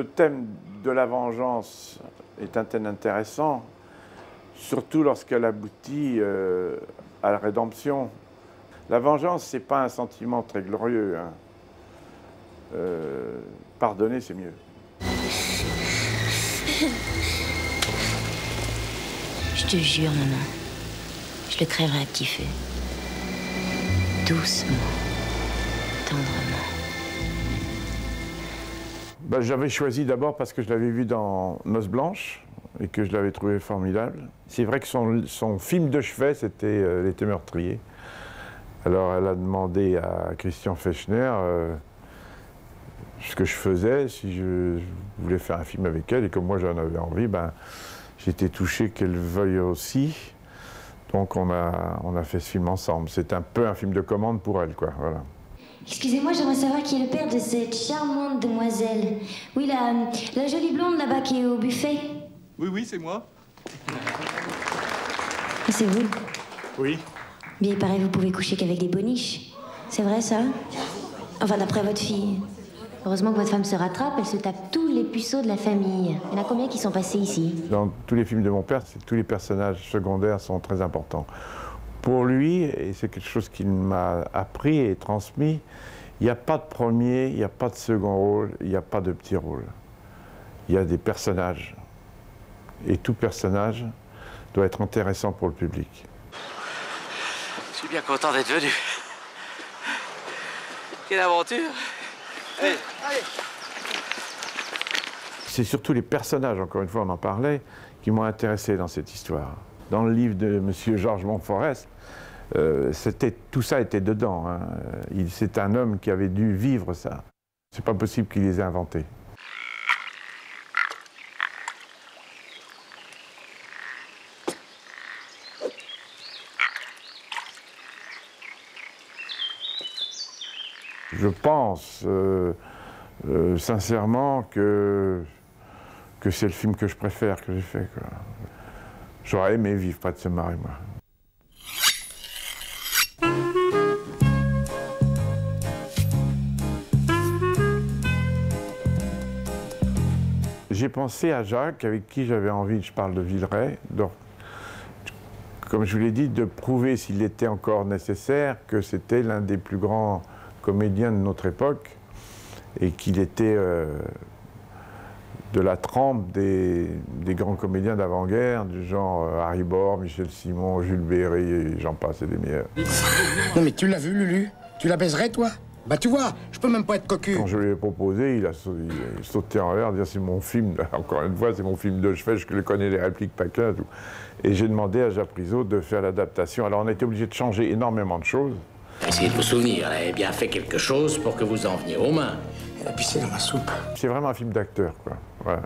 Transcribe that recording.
Le thème de la vengeance est un thème intéressant, surtout lorsqu'elle aboutit à la rédemption. La vengeance, ce n'est pas un sentiment très glorieux, hein. Pardonner, c'est mieux. Je te jure, maman, je le crèverai à petit feu. Doucement, tendrement. Ben, j'avais choisi d'abord parce que je l'avais vu dans Noces blanches et que je l'avais trouvé formidable. C'est vrai que son film de chevet, c'était L'été meurtrier. Alors elle a demandé à Christian Fechner ce que je faisais, si je voulais faire un film avec elle, et comme moi j'en avais envie, ben, j'étais touché qu'elle veuille aussi. Donc on a fait ce film ensemble. C'est un peu un film de commande pour elle, quoi. Voilà. Excusez-moi, j'aimerais savoir qui est le père de cette charmante demoiselle. Oui, la jolie blonde là-bas qui est au buffet. Oui, c'est moi. C'est vous? Oui. Bien, il paraît que vous pouvez coucher qu'avec des boniches. C'est vrai, ça? Enfin, d'après votre fille. Heureusement que votre femme se rattrape, elle se tape tous les puceaux de la famille. Il y en a combien qui sont passés ici? Dans tous les films de mon père, tous les personnages secondaires sont très importants. Pour lui, et c'est quelque chose qu'il m'a appris et transmis, il n'y a pas de premier, il n'y a pas de second rôle, il n'y a pas de petit rôle. Il y a des personnages. Et tout personnage doit être intéressant pour le public. Je suis bien content d'être venu. Quelle aventure! Allez, allez! C'est surtout les personnages, encore une fois, on en parlait, qui m'ont intéressé dans cette histoire. Dans le livre de M. Georges Montforest, tout ça était dedans, hein. C'est un homme qui avait dû vivre ça. C'est pas possible qu'il les ait inventés. Je pense sincèrement que c'est le film que je préfère, que j'ai fait, quoi. J'aurais aimé vivre près de ce mari, moi. J'ai pensé à Jacques, avec qui j'avais envie, je parle de Villeray, comme je vous l'ai dit, de prouver s'il était encore nécessaire que c'était l'un des plus grands comédien de notre époque et qu'il était de la trempe des grands comédiens d'avant-guerre, du genre Harry Bor, Michel Simon, Jules Berry, et j'en passe, et des meilleurs. Non mais tu l'as vu, Lulu? Tu la baiserais, toi? Bah tu vois, je peux même pas être cocu. Quand je lui ai proposé, il a sauté en l'air, dire c'est mon film, encore une fois, c'est mon film de chevet, je le connais les répliques pas qu'un, tout. Et j'ai demandé à Japrisot de faire l'adaptation. Alors on a été obligé de changer énormément de choses. Essayez de vous souvenir, elle avait bien fait quelque chose pour que vous en veniez aux mains. Elle a pissé dans ma soupe. C'est vraiment un film d'acteur, quoi. Voilà.